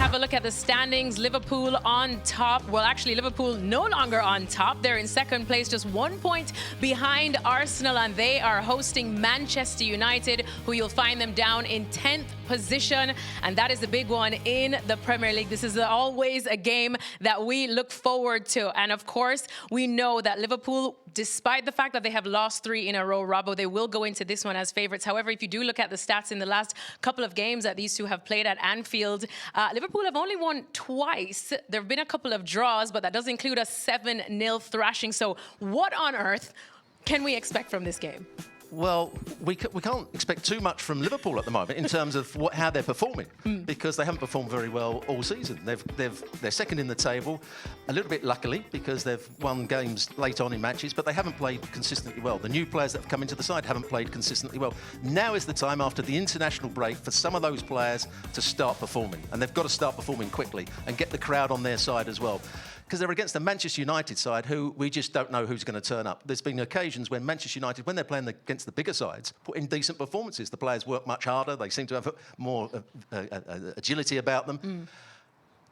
have a look at the standings. Liverpool on top. Well, actually, Liverpool no longer on top. They're in second place, just 1 point behind Arsenal, and they are hosting Manchester United, who you'll find them down in 10th position. And that is the big one in the Premier League. This is always a game that we look forward to. And of course, we know that Liverpool, despite the fact that they have lost 3 in a row, Robbo, they will go into this one as favourites. However, if you do look at the stats in the last couple of games that these two have played at Anfield, Liverpool have only won twice. There have been a couple of draws, but that does include a 7-0 thrashing. So what on earth can we expect from this game? Well, we can't expect too much from Liverpool at the moment in terms of how they're performing, because they haven't performed very well all season. They're second in the table, a little bit luckily, because they've won games late on in matches, but they haven't played consistently well. The new players that have come into the side haven't played consistently well. Now is the time, after the international break, for some of those players to start performing, and they've got to start performing quickly and get the crowd on their side as well. Because they're against the Manchester United side, who we just don't know who's going to turn up. There's been occasions when Manchester United, when they're playing against the bigger sides, put in decent performances. The players work much harder. They seem to have more agility about them.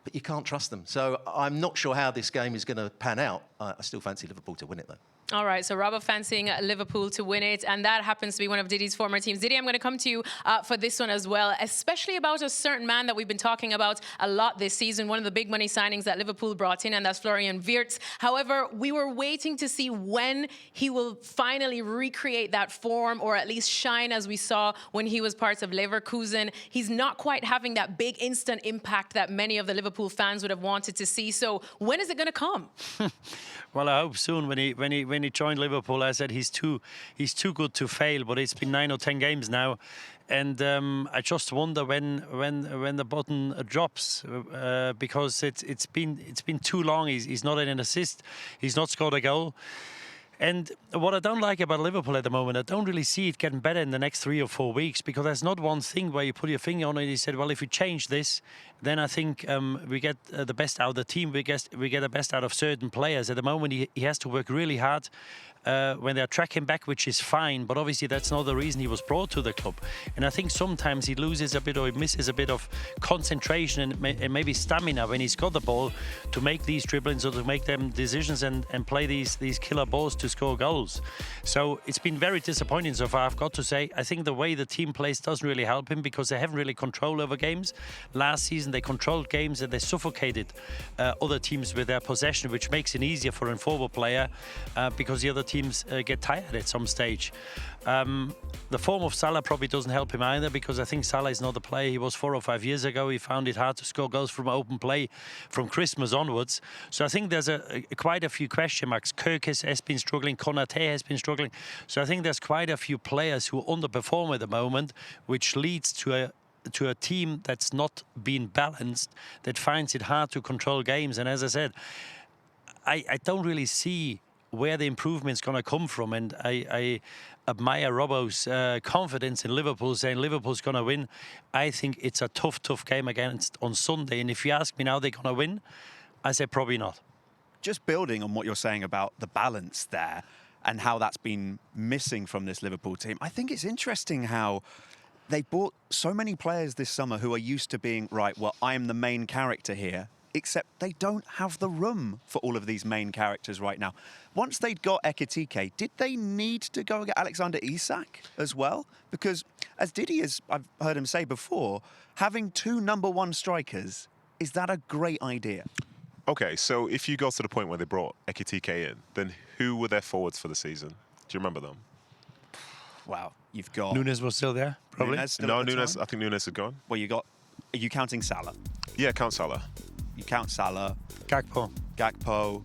But you can't trust them. So I'm not sure how this game is going to pan out. I still fancy Liverpool to win it, though. All right, so Robbo fancying Liverpool to win it, and that happens to be one of Didi's former teams. Didi, I'm going to come to you for this one as well, especially about a certain man that we've been talking about a lot this season, one of the big money signings that Liverpool brought in, and that's Florian Wirtz. However, we were waiting to see when he will finally recreate that form, or at least shine as we saw when he was part of Leverkusen. He's not quite having that big instant impact that many of the Liverpool fans would have wanted to see. So when is it going to come? Well, I hope soon. When he joined Liverpool, I said he's too good to fail. But it's been 9 or 10 games now, and I just wonder when the button drops, because it's been too long. He's not in an assist. He's not scored a goal. And what I don't like about Liverpool at the moment, I don't really see it getting better in the next 3 or 4 weeks, because there's not one thing where you put your finger on it and you said, well, if we change this, then I think we get the best out of the team. We get the best out of certain players. At the moment, he has to work really hard when they're tracking back, which is fine, but obviously that's not the reason he was brought to the club. And I think sometimes he loses a bit, or he misses a bit of concentration and maybe stamina when he's got the ball to make these dribblings or to make them decisions and play these killer balls to score goals. So it's been very disappointing so far, I've got to say. I think the way the team plays doesn't really help him, because they haven't really control over games. Last season they controlled games and they suffocated other teams with their possession, which makes it easier for a forward player, because the other teams get tired at some stage. The form of Salah probably doesn't help him either, because I think Salah is not the player he was 4 or 5 years ago. He found it hard to score goals from open play from Christmas onwards. So I think there's quite a few question marks. Kirk has been struggling. Konate has been struggling. So I think there's quite a few players who underperform at the moment, which leads to a team that's not being balanced, that finds it hard to control games. And as I said, I don't really see where the improvement's going to come from, and I admire Robbo's confidence in Liverpool, saying Liverpool's going to win. I think it's a tough game against on Sunday, and if you ask me now they're going to win, I say probably not. Just building on what you're saying about the balance there and how that's been missing from this Liverpool team, I think it's interesting how they bought so many players this summer who are used to being, right, well, I'm the main character here, except they don't have the room for all of these main characters right now. Once they'd got Ekitike, did they need to go and get Alexander Isak as well? Because as Didi, as I've heard him say before, having 2 #1 strikers, is that a great idea? Okay, so if you go to the point where they brought Ekitike in, then who were their forwards for the season? Do you remember them? Wow, you've got... Nunes was still there, probably? No, Nunes, I think Nunes had gone. Well, you got... Are you counting Salah? Yeah, count Salah. You count Salah. Gakpo.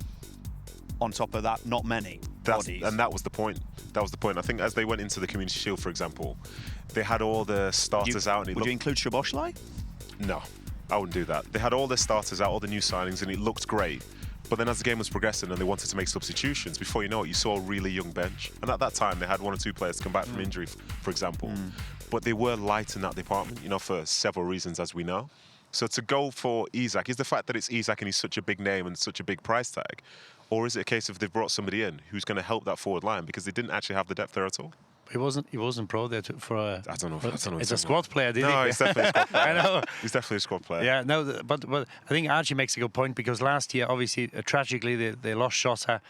On top of that, not many bodies. And that was the point. That was the point. I think as they went into the Community Shield, for example, they had all the starters out. And would you include Szoboszlai? No, I wouldn't do that. They had all their starters out, all the new signings, and it looked great. But then as the game was progressing and they wanted to make substitutions, before you know it, you saw a really young bench. And at that time, they had 1 or 2 players come back from injury, for example. But they were light in that department, you know, for several reasons, as we know. So to go for Isak, is the fact that it's Isak and he's such a big name and such a big price tag? Or is it a case of they've brought somebody in who's going to help that forward line, because they didn't actually have the depth there at all? He wasn't pro there for a. I don't know. It's a squad player, didn't he? No, he's definitely a squad player. I know. He's definitely a squad player. Yeah, no, but I think Archie makes a good point, because last year, obviously, tragically, they lost Jota,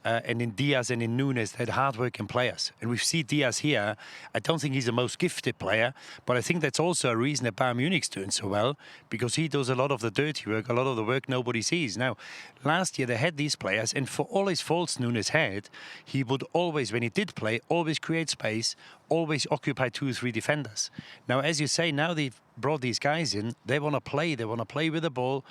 and in Diaz and in Nunes, they had hard-working players. And we see Diaz here. I don't think he's the most gifted player, but I think that's also a reason that Bayern Munich's doing so well, because he does a lot of the dirty work, a lot of the work nobody sees. Now, last year they had these players, and for all his faults Nunes had, he would always, when he did play, always create space, always occupy 2 or 3 defenders. Now, as you say, now they've brought these guys in. They want to play. They want to play with the ball.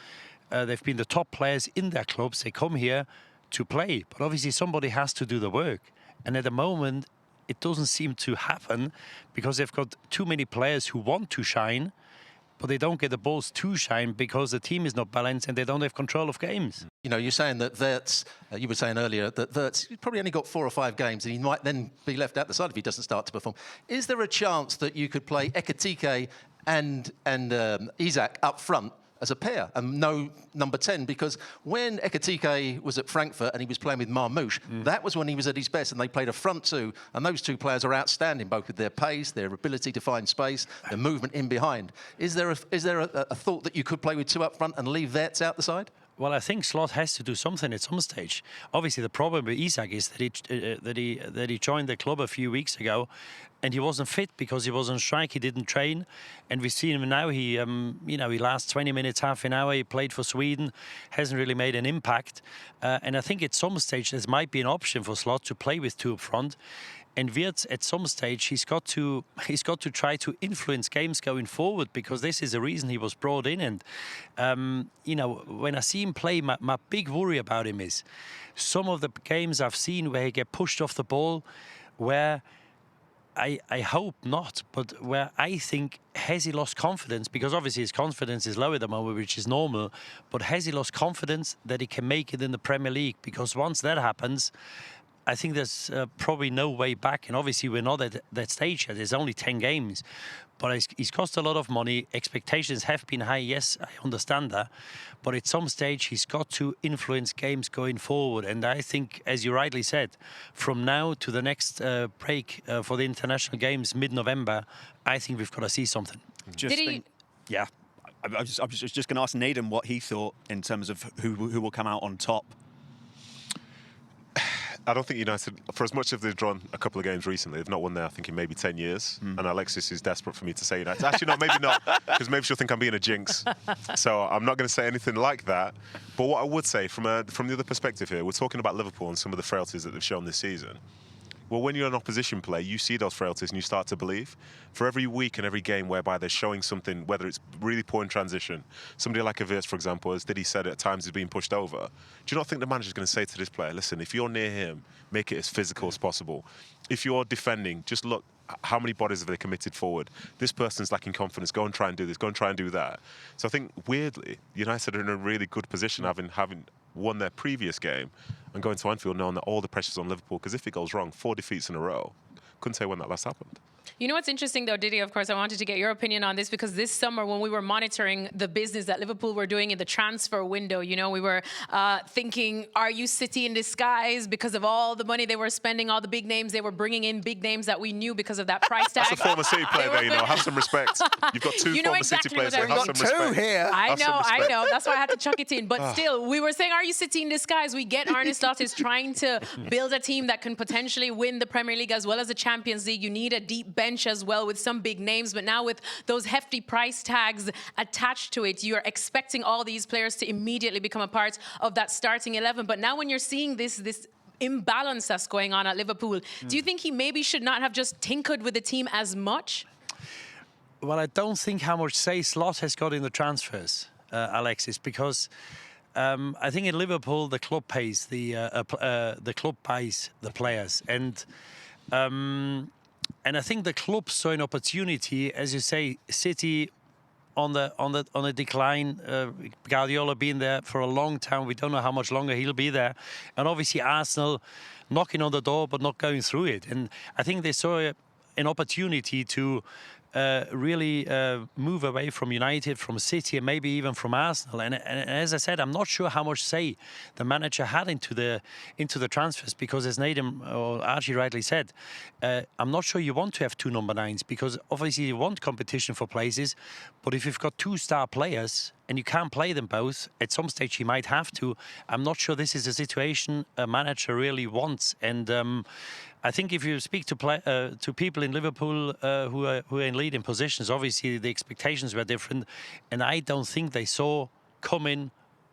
They've been the top players in their clubs. They come here to play. But obviously somebody has to do the work. And at the moment, it doesn't seem to happen, because they've got too many players who want to shine, but they don't get the balls to shine because the team is not balanced and they don't have control of games. You know, you're saying that Wirtz, you were saying earlier that Wirtz probably only got 4 or 5 games and he might then be left out the side if he doesn't start to perform. Is there a chance that you could play Ekitike and Isak up front as a pair and no number 10? Because when Ekitike was at Frankfurt and he was playing with Marmoush, that was when he was at his best, and they played a front 2, and those 2 players are outstanding, both with their pace, their ability to find space, their movement in behind. Is there a thought that you could play with 2 up front and leave Wirtz out the side? Well, I think Slot has to do something at some stage. Obviously, the problem with Isak is that he joined the club a few weeks ago, and he wasn't fit because he was on strike. He didn't train, and we've seen him now. He he lasts 20 minutes, half an hour. He played for Sweden, hasn't really made an impact. And I think at some stage there might be an option for Slot to play with 2 up front. And Wirtz, at some stage, he's got to try to influence games going forward, because this is the reason he was brought in. And when I see him play, my big worry about him is some of the games I've seen where he get pushed off the ball, where I hope not, but where I think, has he lost confidence? Because obviously his confidence is low at the moment, which is normal. But has he lost confidence that he can make it in the Premier League? Because once that happens, I think there's probably no way back. And obviously we're not at that stage yet. There's only 10 games. But he's cost a lot of money. Expectations have been high. Yes, I understand that. But at some stage, he's got to influence games going forward. And I think, as you rightly said, from now to the next break for the international games, mid-November, I think we've got to see something. Yeah. I was just going to ask Nedum what he thought in terms of who will come out on top. I don't think United, for as much as they've drawn a couple of games recently, they've not won there, I think, in maybe 10 years. And Alexis is desperate for me to say United. Actually, no, maybe not, because maybe she'll think I'm being a jinx. So I'm not going to say anything like that. But what I would say, from the other perspective here, we're talking about Liverpool and some of the frailties that they've shown this season. Well, when you're an opposition player, you see those frailties and you start to believe. For every week and every game whereby they're showing something, whether it's really poor in transition, somebody like a Wirtz, for example, as Didi said, at times he's being pushed over. Do you not think the manager's going to say to this player, listen, if you're near him, make it as physical as possible. If you're defending, just look, how many bodies have they committed forward? This person's lacking confidence. Go and try and do this. Go and try and do that. So I think, weirdly, United are in a really good position, having won their previous game and going to Anfield knowing that all the pressure's on Liverpool, because if it goes wrong, 4 defeats in a row, couldn't say when that last happened. You know what's interesting, though, Didi, of course, I wanted to get your opinion on this, because this summer when we were monitoring the business that Liverpool were doing in the transfer window, you know, we were thinking, are you City in disguise because of all the money they were spending, all the big names they were bringing in, big names that we knew because of that price tag. That's a former City player there, you know, have some respect. You've got 2 former exactly City players there, have some respect. Here. I know. That's why I had to chuck it in. But still, we were saying, are you City in disguise? We get Arne Slot is trying to build a team that can potentially win the Premier League as well as the Champions League. You need a deep bench as well with some big names, but now with those hefty price tags attached to it, you're expecting all these players to immediately become a part of that starting 11. But now when you're seeing this imbalance that's going on at Liverpool, do you think he maybe should not have just tinkered with the team as much? Well, I don't think how much say Slot has got in the transfers, Alexis, because I think in Liverpool the club pays the players, and I think the club saw an opportunity, as you say, City on a decline. Guardiola being there for a long time. We don't know how much longer he'll be there, and obviously Arsenal knocking on the door but not going through it. And I think they saw an opportunity to really move away from United, from City, and maybe even from Arsenal. And as I said, I'm not sure how much say the manager had into the transfers, because as Nedum or Archie rightly said, I'm not sure you want to have two number 9s, because obviously you want competition for places, but if you've got 2 star players and you can't play them both, at some stage you might have to. I'm not sure this is a situation a manager really wants. And I think if you speak to people in Liverpool who are in leading positions, obviously the expectations were different, and I don't think they saw coming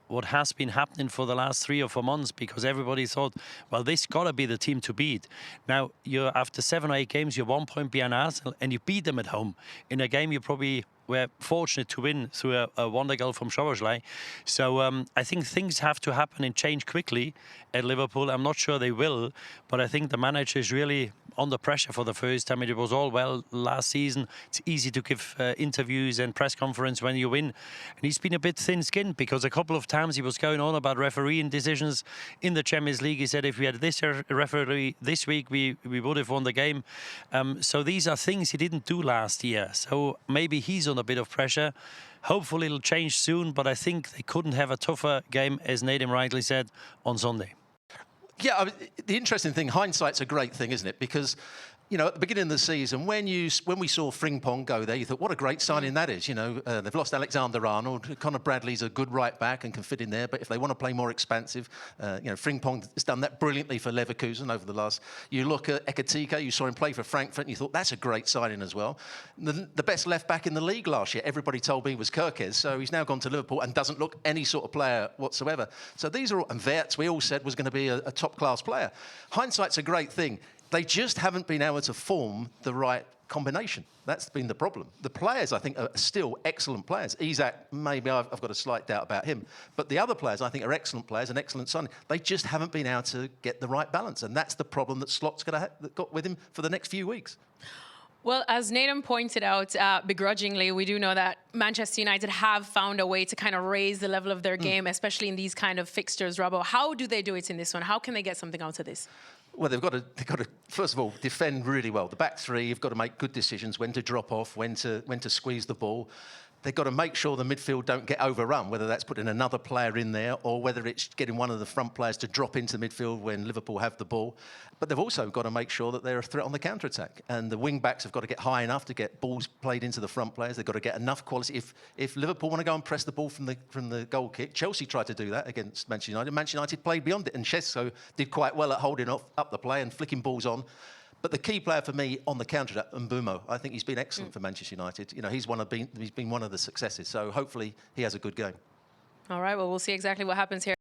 what has been happening for the last 3 or 4 months, because everybody thought, well, this got to be the team to beat. Now, you're after 7 or 8 games, you're 1 point behind Arsenal, and you beat them at home in a game you probably were fortunate to win through a wonder goal from Szoboszlai. So I think things have to happen and change quickly at Liverpool. I'm not sure they will, but I think the manager is really under pressure for the first time. It was all well last season. It's easy to give interviews and press conference when you win. And he's been a bit thin-skinned, because a couple of times he was going on about refereeing decisions in the Champions League. He said if we had this referee this week, we would have won the game. So these are things he didn't do last year. So maybe he's under a bit of pressure. Hopefully it'll change soon, but I think they couldn't have a tougher game, as Nedum rightly said, on Sunday. Yeah, I mean, the interesting thing, hindsight's a great thing, isn't it? Because, you know, at the beginning of the season, when we saw Frimpong go there, you thought, what a great signing that is. You know, they've lost Alexander-Arnold. Connor Bradley's a good right back and can fit in there. But if they want to play more expansive, you know, Frimpong has done that brilliantly for Leverkusen over the last. You look at Ekitike, you saw him play for Frankfurt, and you thought that's a great signing as well. The best left back in the league last year, everybody told me was Kirkes. So he's now gone to Liverpool and doesn't look any sort of player whatsoever. So these are all, and Wirtz, we all said was going to be a top-class player. Hindsight's a great thing. They just haven't been able to form the right combination. That's been the problem. The players, I think, are still excellent players. Isak, maybe I've got a slight doubt about him. But the other players, I think, are excellent players and excellent signing. They just haven't been able to get the right balance. And that's the problem that Slot's got with him for the next few weeks. Well, as Nedum pointed out, begrudgingly, we do know that Manchester United have found a way to kind of raise the level of their game, especially in these kind of fixtures, Robbo. How do they do it in this one? How can they get something out of this? Well, they've got to first of all defend really well. The back three, you've got to make good decisions when to drop off, when to squeeze the ball. They've got to make sure the midfield don't get overrun, whether that's putting another player in there or whether it's getting one of the front players to drop into the midfield when Liverpool have the ball. But they've also got to make sure that they're a threat on the counter-attack. And the wing-backs have got to get high enough to get balls played into the front players. They've got to get enough quality. If Liverpool want to go and press the ball from the goal kick, Chelsea tried to do that against Manchester United. Manchester United played beyond it, and Šeško did quite well at holding up the play and flicking balls on. But the key player for me on the counter, Mbeumo, I think he's been excellent for Manchester United. You know, he's been one of the successes. So hopefully he has a good game. All right, well, we'll see exactly what happens here.